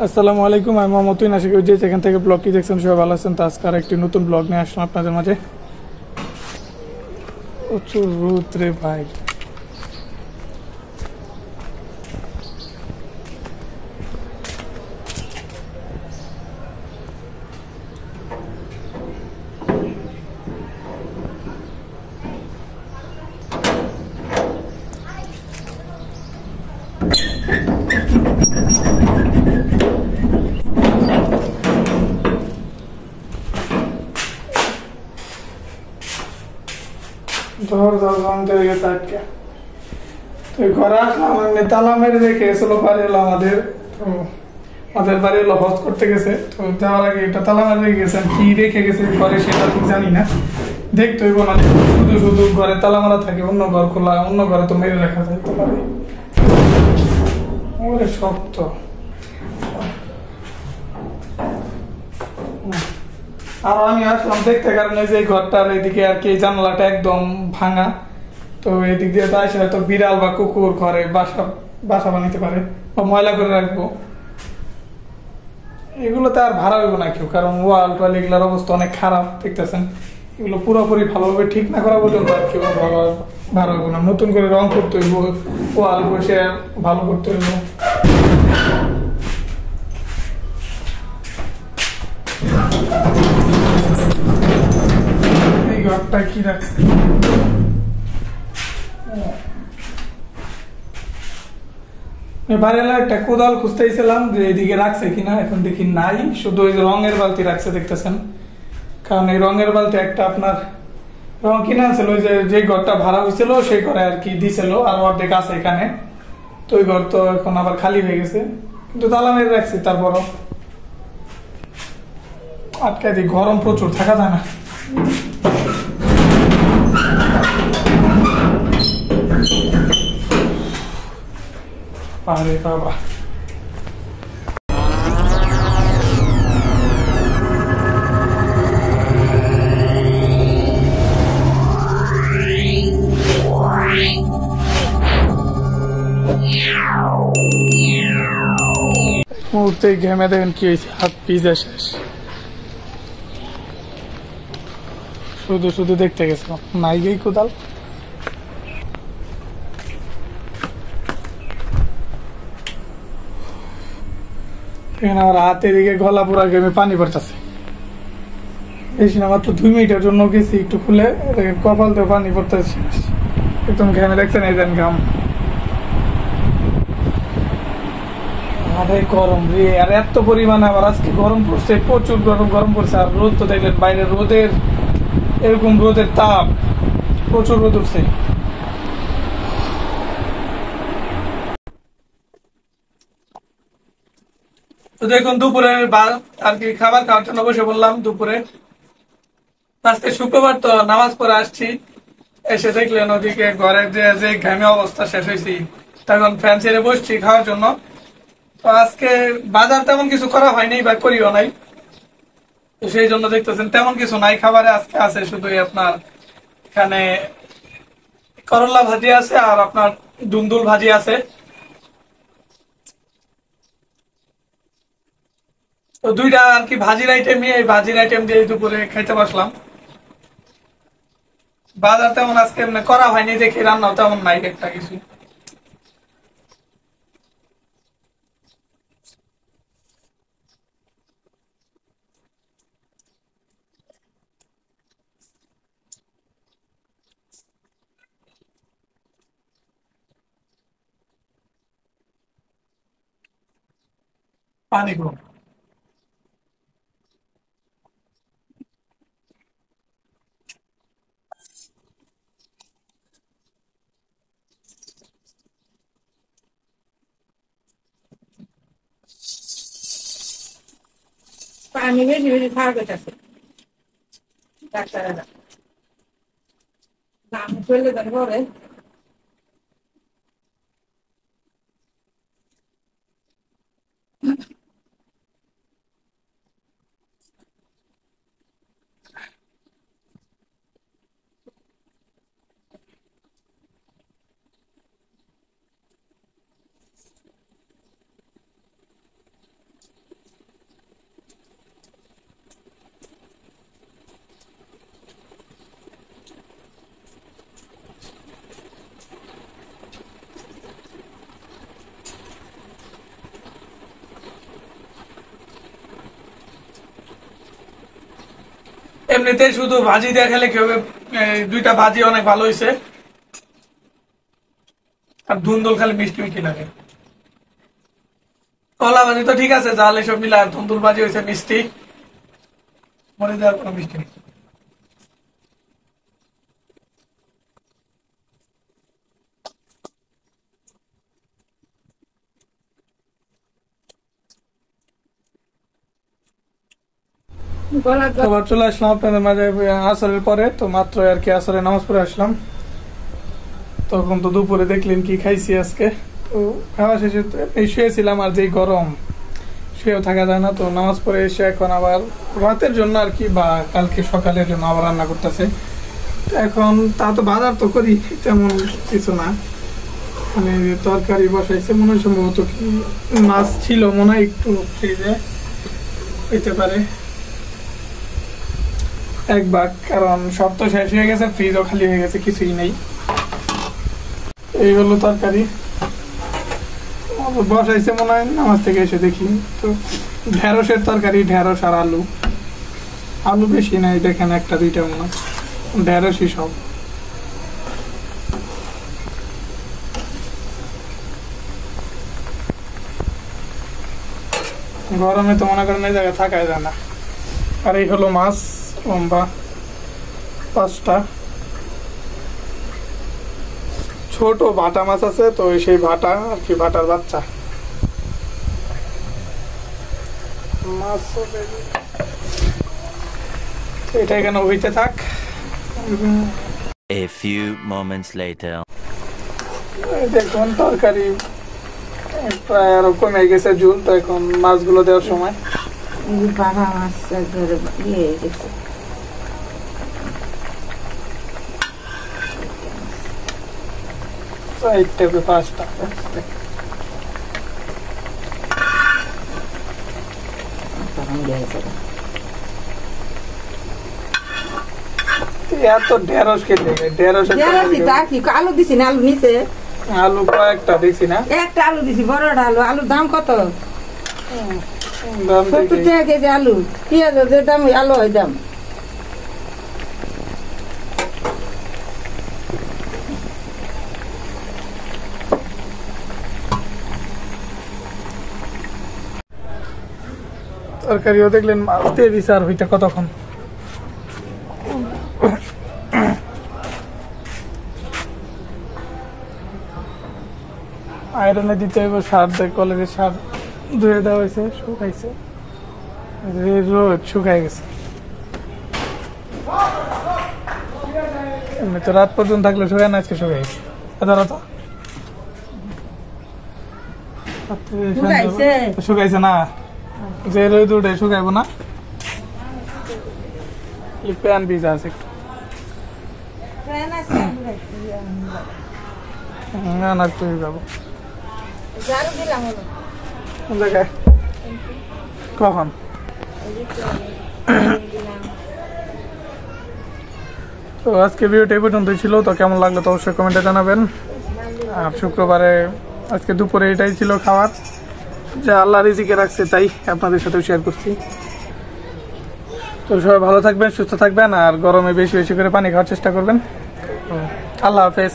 আসসালামু আলাইকুম, আমি মোহাম্মদ তুইন। আশা করি যে যেখান থেকে ব্লগটি দেখছেন সবাই ভালো আছেন। তো আজকে আর একটি নতুন ব্লগ নিয়ে আসলাম আপনাদের মাঝে। প্রচুর রোদ রে ভাই। ঝড় ঝড় বন্ধ হয়ে গেছে আজকে। তো ঘরে আসলাম, আমি তালা মেরে রেখে এসেছিল বাড়ি এলো আমাদের। তো আমাদের বাড়ি এলো হজ করতে গেছে। তো যাওয়ার আগে এটা তালা মেরে রেখে গেছেন, কি রেখে গেছে ঘরে সেটা ঠিক জানি না। দেখতে হইব না, শুধু শুধু ঘরে তালা মারা থাকে, অন্য ঘর খোলা, অন্য ঘরে তো মেরে রাখা যাইতে পারে। ওরে শক্ত। আর আমি আসলাম দেখতে, কারণে যে ঘরটার এদিকে আর কি জানালাটা একদম ভাঙা। তো এদিক দিয়ে তো আসে হয়তো বিড়াল বা কুকুর ঘরে বাসা বাসা বানাইতে পারে বা ময়লা করে রাখবো। এগুলোতে আর ভাড়া হইব না কেউ, কারণ ওয়াল টোয়াল এগুলোর অবস্থা অনেক খারাপ দেখতেছেন। এগুলো পুরোপুরি ভালোভাবে ঠিক না করা পর্যন্ত আর কেউ ভাড়া হইব না। নতুন করে রং করতে হইব, ওয়াল বসে ভালো করতে হইব। এই ঘরটা কি রাখছে, বাইরে একটা কোদাল খুঁজতেছিলাম যে এদিকে রাখছে কিনা, এখন দেখি নাই, শুধু ওই রঙের বালতি রাখছে দেখতেছেন। কারণ এই রঙের বালতি একটা আপনার রং কিনে আনছিল, ওই যে ঘরটা ভাড়া হয়েছিল সেই ঘরে আর কি দিছিল, আর অর্ধেক আছে এখানে। তো ওই ঘর তো এখন আবার খালি হয়ে গেছে, কিন্তু তালা মেরে রাখছি। তারপরও আটকায় দিই, গরম প্রচুর, থাকা যায় না। আরে বাবা, মুহূর্তে ঘেমে দেখেন কি হয়েছে, হাত পিজা শেষ। শুধু শুধু দেখতে গেছিলাম, নাই গেই কোদাল। এখানে আমার হাতের দিকে গলা পুরা ঘেমে পানি পড়তেছে। বেশি না, মাত্র 2 মিনিটের জন্য গেছি একটু খুলে, কপাল দিয়ে পানি পড়তেছে, একদম ঘেমে দেখছেন, এই দেন ঘাম। আরে গরম রে, আর এত পরিমাণে আবার আজকে গরম পড়ছে, প্রচুর গরম গরম পড়ছে। আর রোদ তো দেখলেন বাইরে, রোদের এরকম রোদের তাপ, প্রচুর রোদ উঠছে। তো দেখুন দুপুরের আর কি খাবার খাওয়ার জন্য বসে বললাম দুপুরে। আজকে শুক্রবার, তো নামাজ পড়ে আসছি। এসে দেখলেন ওদিকে ঘরের যে যে ঘামে অবস্থা শেষ হয়েছি, তখন ফ্যান ছেড়ে বসছি খাওয়ার জন্য। তো আজকে বাজার তেমন কিছু করা হয়নি বা করিও নাই, তো সেই জন্য দেখতেছেন তেমন কিছু নাই খাবারে। আজকে আছে শুধুই আপনার এখানে করলা ভাজি আছে, আর আপনার দুন্দুল ভাজি আছে। তো দুইটা আর কি ভাজির আইটেম নিয়ে, এই ভাজির আইটেম দিয়ে দুপুরে খাইতে বসলাম। বাজার তেমন আজকে এমনি করা হয়নি, দেখি রান্নাও তেমন নাই একটা কিছু। পানি কম। পানি বেশি বেশি খাওয়া করতেছে ডাক্তারেরা। নাম চলে যাবে পরে। এমনিতে শুধু ভাজি দিয়ে খেলে কি হবে, এই দুইটা ভাজি অনেক ভালো হয়েছে, আর ধুন্দুল খালি মিষ্টি মিষ্টি লাগে। কলা ভাজি তো ঠিক আছে, জাল এসব মিলে, আর ধুন্দুল ভাজি হয়েছে মিষ্টি, মরে দেওয়ার কোনো মিষ্টি নেই। গলার আবার চলে আসলাম আপনাদের মাঝে আসরের পরে, তো মাত্র আর কি আসরে নামাজ পড়ে আসলাম। তখন তো দুপুরে দেখলেন কি খাইছি আজকে। তো খাওয়া শেষে তো এই শুয়েছিলাম, আর যেই গরম শুয়েও থাকা যায় না, তো নামাজ পড়ে এসে এখন আবার রাতের জন্য আর কি বা কালকে সকালের জন্য আবার রান্না করতেছে। এখন তা তো বাজার তো করি তেমন কিছু না, মানে তরকারি বসাইছে মনে হয়, সম্ভবত কি মাছ ছিল মনে হয় একটু ফ্রিজে হইতে পারে এক ভাগ, কারণ সব তো শেষ হয়ে গেছে, ফ্রিজও খালি হয়ে গেছে, কিছুই নেই। এই হলো তরকারি বসাইছে মনে হয়, নামাজ থেকে এসে দেখি তো ঢেঁড়সের তরকারি, ঢেঁড়স আর আলু, আলু বেশি নাই দেখেন, একটা দুইটা মনে হয়, ঢেঁড়সই সব। গরমে তো মনে করেন এই জায়গায় থাকাই যায় না। আর এই হলো মাছ, লম্বা 5টা ছোট ভাটা মাছ আছে, তো সেই ভাটা আর কি, ভাটার বাচ্চা মাছ। এটা এখানে হইতে থাক। A few moments later. দেখুন তরকারি প্রায় আরো কমে গেছে ঝুল, তো এখন মাছগুলো দেওয়ার সময়। বাবা মাছ একবারে ইয়ে হয়ে গেছে। চারটে 5টা এত ঢেঁড়স খেতে, ঢেঁড়সের কি আলু দিছি না, আলু নিচে আলু কয়েকটা দেখছি না, একটা আলু দিছি, বড়টা আলু। আলুর দাম কত? দাম 70 দেখি। টাকা কেজি আলু। পেঁয়াজের যে দাম, আলু হয় দাম। তরকারিও দেখলেন মাছ দিয়ে দিছে, আর হইতে কতক্ষণ। আয়রনে দিতে হইব, সার দেয়, কলেজের সার ধুয়ে দেওয়া হয়েছে, শুকাইছে, রোদ শুকাই গেছে। এমনি তো রাত পর্যন্ত থাকলে শুকায় না, আজকে শুকাই গেছে। ধরো তো শুকাইছে? শুকাইছে না, যে রোদ উঠে শুকাইব না, প্যান ভিজা আছে একটু, না না একটু যাবো কোন জায়গায়, কখন? তো আজকে ভিডিওটা এই পর্যন্তই ছিল, তো কেমন লাগলো তো অবশ্যই কমেন্টে জানাবেন। আর শুক্রবারে আজকে দুপুরে এটাই ছিল খাবার, যা আল্লাহ রিজিকে রাখছে তাই আপনাদের সাথেও শেয়ার করছি। তো সবাই ভালো থাকবেন, সুস্থ থাকবেন, আর গরমে বেশি বেশি করে পানি খাওয়ার চেষ্টা করবেন। আল্লাহ হাফেজ।